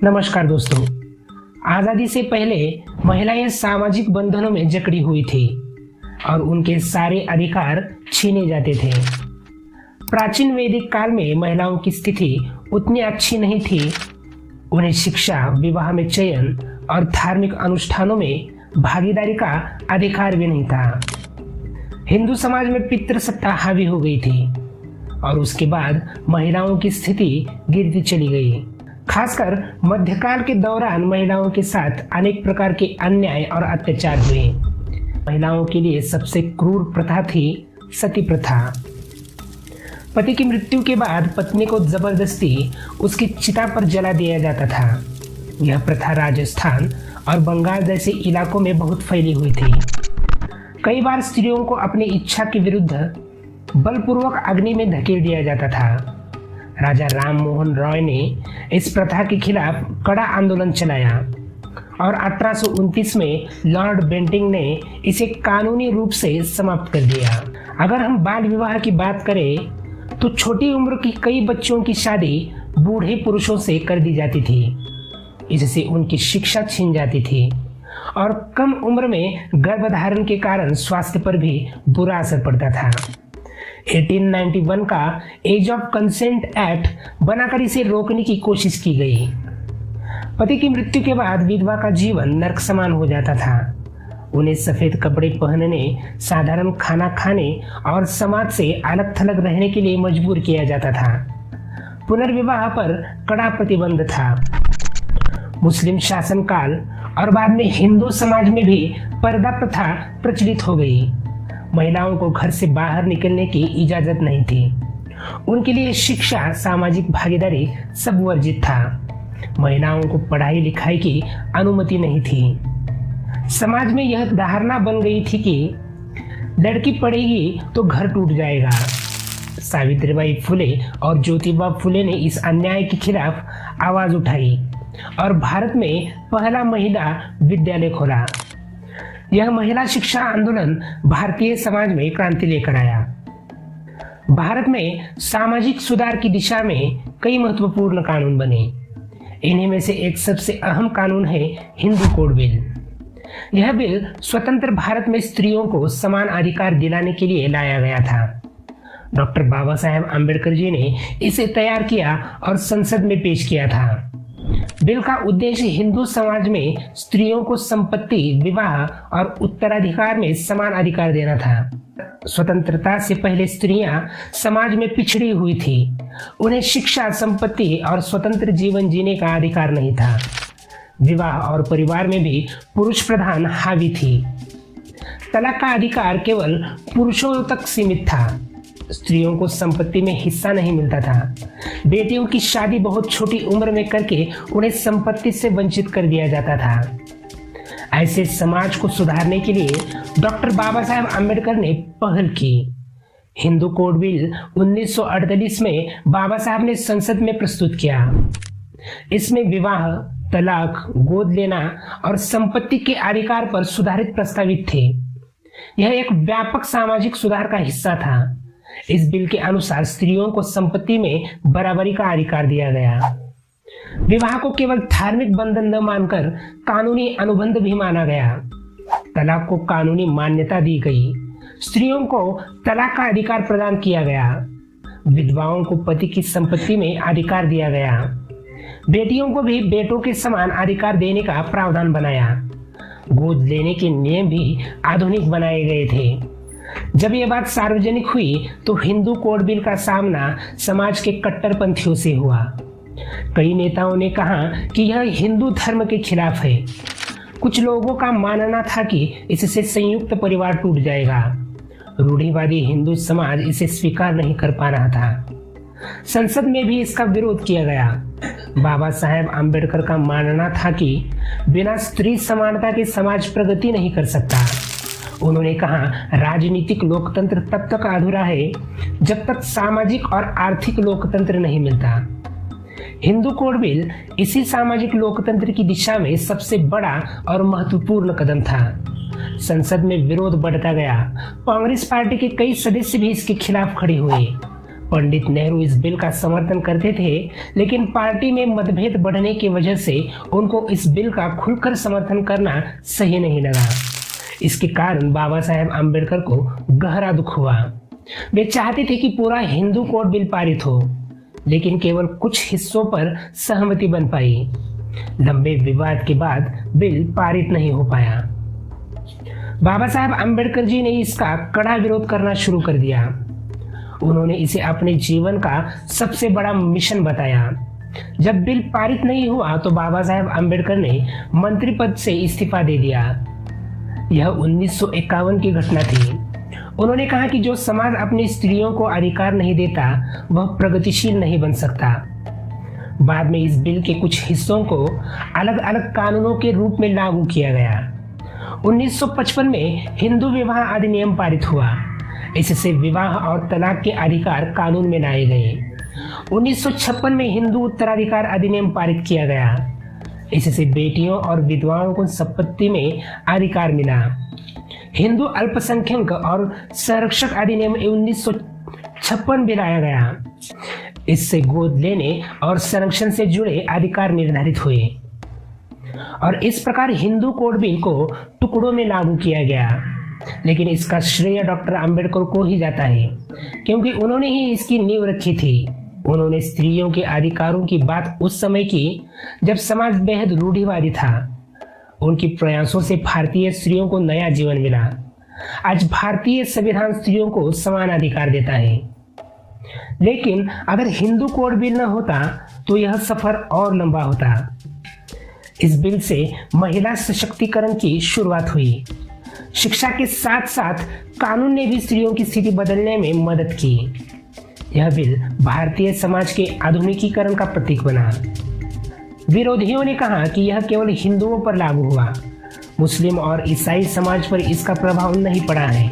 नमस्कार दोस्तों। आज़ादी से पहले महिलाएं सामाजिक बंधनों में जकड़ी हुई थी और उनके सारे अधिकार छीने जाते थे। प्राचीन वैदिक काल में महिलाओं की स्थिति उतनी अच्छी नहीं थी। उन्हें शिक्षा, विवाह में चयन और धार्मिक अनुष्ठानों में भागीदारी का अधिकार भी नहीं था। हिंदू समाज में पितृसत्ता हावी हो गई थी और उसके बाद महिलाओं की स्थिति गिरती चली गई। खासकर मध्यकाल के दौरान महिलाओं के साथ अनेक प्रकार के अन्याय और अत्याचार हुए। महिलाओं के लिए सबसे क्रूर प्रथा थी सती प्रथा। पति की मृत्यु के बाद पत्नी को जबरदस्ती उसकी चिता पर जला दिया जाता था। यह प्रथा राजस्थान और बंगाल जैसे इलाकों में बहुत फैली हुई थी। कई बार स्त्रियों को अपनी इच्छा के विरुद्ध बलपूर्वक अग्नि में धकेल दिया जाता था। राजा राम मोहन रॉय ने इस प्रथा के खिलाफ कड़ा आंदोलन चलाया और 1829 में लॉर्ड बेंटिंग ने इसे कानूनी रूप से समाप्त कर दिया। अगर हम बाल विवाह की बात करें तो छोटी उम्र की कई बच्चों की शादी बूढ़े पुरुषों से कर दी जाती थी। इससे उनकी शिक्षा छीन जाती थी और कम उम्र में गर्भधारण के कारण स्वास्थ्य पर भी बुरा असर पड़ता था। 1891 का एज ऑफ कंसेंट एक्ट बनाकर इसे रोकने की कोशिश की गई। पति की मृत्यु के बाद विधवा का जीवन नरक समान हो जाता था। उन्हें सफेद कपड़े पहनने, साधारण खाना खाने और समाज से अलग थलग रहने के लिए मजबूर किया जाता था। पुनर्विवाह पर कड़ा प्रतिबंध था। मुस्लिम शासनकाल और बाद में हिंदू समाज में भी पर्दा प्रथा प्रचलित हो गई। महिलाओं को घर से बाहर निकलने की इजाजत नहीं थी। उनके लिए शिक्षा, सामाजिक भागीदारी सब वर्जित था। महिलाओं को पढ़ाई लिखाई की अनुमति नहीं थी। समाज में यह धारणा बन गई थी कि लड़की पढ़ेगी तो घर टूट जाएगा। सावित्रीबाई फुले और ज्योतिबा फुले ने इस अन्याय के खिलाफ आवाज उठाई और भारत में पहला महिला विद्यालय खोला। यह महिला शिक्षा आंदोलन भारतीय समाज में क्रांति लेकर आया। भारत में सामाजिक सुधार की दिशा में कई महत्वपूर्ण कानून बने। इन्हीं में से एक सबसे अहम कानून है हिंदू कोड बिल। यह बिल स्वतंत्र भारत में स्त्रियों को समान अधिकार दिलाने के लिए लाया गया था। डॉक्टर बाबा साहेब आम्बेडकर जी ने इसे तैयार किया और संसद में पेश किया था। बिल का उद्देश्य हिंदू समाज में स्त्रियों को संपत्ति, विवाह और उत्तराधिकार में समान अधिकार देना था। स्वतंत्रता से पहले स्त्रियां समाज में पिछड़ी हुई थी। उन्हें शिक्षा, संपत्ति और स्वतंत्र जीवन जीने का अधिकार नहीं था। विवाह और परिवार में भी पुरुष प्रधान हावी थी। तलाक का अधिकार केवल पुरुषों तक सीमित था। स्त्रियों को संपत्ति में हिस्सा नहीं मिलता था। बेटियों की शादी बहुत छोटी उम्र में करके उन्हें संपत्ति से वंचित कर दिया जाता था। ऐसे समाज को सुधारने के लिए डॉक्टर बाबा साहेब आम्बेडकर ने पहल की। हिंदू कोड बिल 1948 में बाबा साहब ने संसद में प्रस्तुत किया। इसमें विवाह, तलाक, गोद लेना और संपत्ति के अधिकार पर सुधारित प्रस्तावित थे। यह एक व्यापक सामाजिक सुधार का हिस्सा था। इस बिल के अनुसार स्त्रियों को संपत्ति में बराबरी का अधिकार दिया गया। विवाह को केवल धार्मिक बंधन न मानकर कानूनी अनुबंध भी माना गया। तलाक को कानूनी मान्यता दी गई। स्त्रियों को तलाक का अधिकार प्रदान किया गया। विधवाओं को पति की संपत्ति में अधिकार दिया गया। बेटियों को भी बेटों के समान अधिकार देने का प्रावधान बनाया। गोद लेने के नियम भी आधुनिक बनाए गए थे। जब यह बात सार्वजनिक हुई तो हिंदू कोड बिल का सामना समाज के कट्टरपंथियों से हुआ। कई नेताओं ने कहा कि यह हिंदू धर्म के खिलाफ है। कुछ लोगों का मानना था कि इससे संयुक्त परिवार टूट जाएगा। रूढ़िवादी हिंदू समाज इसे स्वीकार नहीं कर पा रहा था। संसद में भी इसका विरोध किया गया। बाबा साहेब आम्बेडकर का मानना था कि बिना स्त्री समानता के समाज प्रगति नहीं कर सकता। उन्होंने कहा, राजनीतिक लोकतंत्र तब तक अधूरा है जब तक सामाजिक और आर्थिक लोकतंत्र नहीं मिलता। हिंदू कोड बिल इसी सामाजिक लोकतंत्र की दिशा में सबसे बड़ा और महत्वपूर्ण कदम था। संसद में विरोध बढ़ता गया। कांग्रेस पार्टी के कई सदस्य भी इसके खिलाफ खड़े हुए। पंडित नेहरू इस बिल का समर्थन करते थे, लेकिन पार्टी में मतभेद बढ़ने की वजह से उनको इस बिल का खुलकर समर्थन करना सही नहीं लगा। इसके कारण बाबा साहेब अम्बेडकर को गहरा दुख हुआ। वे चाहते थे कि पूरा हिंदू कोड बिल पारित हो, लेकिन केवल कुछ हिस्सों पर सहमति बन पाई। लंबे विवाद के बाद बिल पारित नहीं हो पाया। बाबा साहेब अम्बेडकर जी ने इसका कड़ा विरोध करना शुरू कर दिया। उन्होंने इसे अपने जीवन का सबसे बड़ा मिशन बताया। जब बिल पारित नहीं हुआ तो बाबा साहेब अम्बेडकर ने मंत्री पद से इस्तीफा दे दिया। यह 1951 की घटना थी। उन्होंने कहा कि जो समाज अपनी स्त्रियों को अधिकार नहीं देता वह प्रगतिशील नहीं बन सकता। बाद में इस बिल के कुछ हिस्सों को अलग अलग कानूनों के रूप में लागू किया गया। 1955 में हिंदू विवाह अधिनियम पारित हुआ। इससे विवाह और तलाक के अधिकार कानून में लाए गए। 1956 में हिंदू उत्तराधिकार अधिनियम पारित किया गया। इससे बेटियों और विधवाओं को संपत्ति में अधिकार मिला। हिंदू अल्पसंख्यक और संरक्षक अधिनियम 1956 भी लाया गया। इससे गोद लेने और संरक्षण से जुड़े अधिकार निर्धारित हुए और इस प्रकार हिंदू कोड बिल को टुकड़ों में लागू किया गया। लेकिन इसका श्रेय डॉक्टर अंबेडकर को ही जाता है, क्योंकि उन्होंने ही इसकी नींव रखी थी। उन्होंने स्त्रियों के अधिकारों की बात उस समय की जब समाज बेहद रूढ़िवादी था। उनके प्रयासों से भारतीय स्त्रियों को नया जीवन मिला। आज भारतीय संविधान स्त्रियों को समान अधिकार देता है। लेकिन अगर हिंदू कोड बिल न होता तो यह सफर और लंबा होता। इस बिल से महिला सशक्तिकरण की शुरुआत हुई। शिक्षा के साथ साथ कानून ने भी स्त्रियों की स्थिति बदलने में मदद की। यह बिल भारतीय समाज के आधुनिकीकरण का प्रतीक बना। विरोधियों ने कहा कि यह केवल हिंदुओं पर लागू हुआ, मुस्लिम और ईसाई समाज पर इसका प्रभाव नहीं पड़ा है।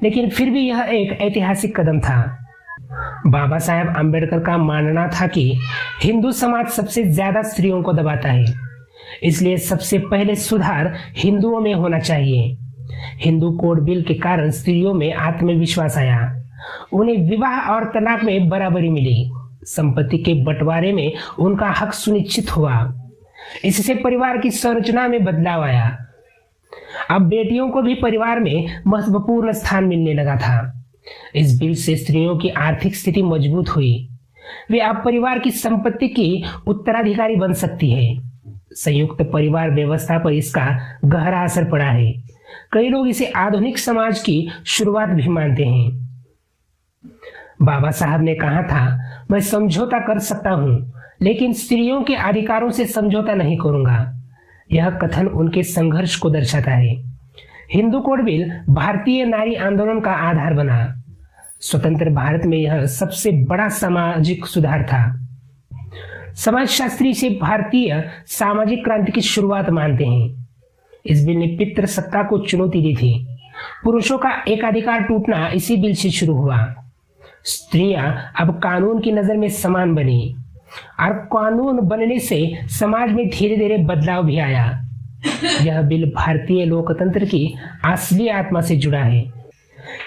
लेकिन फिर भी यह एक ऐतिहासिक कदम था। बाबा साहेब अम्बेडकर का मानना था कि हिंदू समाज सबसे ज्यादा स्त्रियों को दबाता है, इसलिए सबसे पहले सुधार हिंदुओं में होना चाहिए। हिंदू कोड बिल के कारण स्त्रियों में आत्मविश्वास आया। उन्हें विवाह और तलाक में बराबरी मिली। संपत्ति के बंटवारे में उनका हक सुनिश्चित हुआ। इससे परिवार की संरचना में बदलाव आया। अब बेटियों को भी परिवार में महत्वपूर्ण स्थान मिलने लगा था। इस बिल से स्त्रियों की आर्थिक स्थिति मजबूत हुई। वे अब परिवार की संपत्ति की उत्तराधिकारी बन सकती है। संयुक्त परिवार व्यवस्था पर इसका गहरा असर पड़ा है। कई लोग इसे आधुनिक समाज की शुरुआत भी मानते हैं। बाबा साहब ने कहा था, मैं समझौता कर सकता हूं, लेकिन स्त्रियों के अधिकारों से समझौता नहीं करूंगा। यह कथन उनके संघर्ष को दर्शाता है। हिंदू कोड बिल भारतीय नारी आंदोलन का आधार बना। स्वतंत्र भारत में यह सबसे बड़ा सामाजिक सुधार था। समाजशास्त्री इसे भारतीय सामाजिक क्रांति की शुरुआत मानते हैं। इस बिल ने पितृसत्ता को चुनौती दी थी। पुरुषों का एकाधिकार टूटना इसी बिल से शुरू हुआ। स्त्रियां अब कानून की नजर में समान बनी और कानून बनने से समाज में धीरे धीरे बदलाव भी आया। यह बिल भारतीय लोकतंत्र की असली आत्मा से जुड़ा है,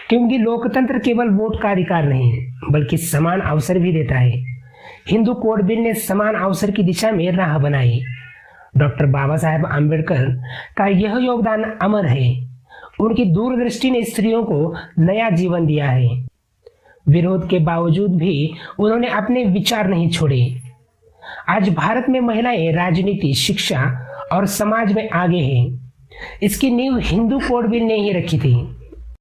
क्योंकि लोकतंत्र केवल वोट का अधिकार नहीं बल्कि समान अवसर भी देता है। हिंदू कोड बिल ने समान अवसर की दिशा में राह बनाई। डॉक्टर बाबा साहेब अम्बेडकर का यह योगदान अमर है। उनकी दूरदृष्टि ने स्त्रियों को नया जीवन दिया है। विरोध के बावजूद भी उन्होंने अपने विचार नहीं छोड़े। आज भारत में महिलाएं राजनीति, शिक्षा और समाज में आगे हैं। इसकी नींव हिंदू कोड बिल ने ही रखी थी।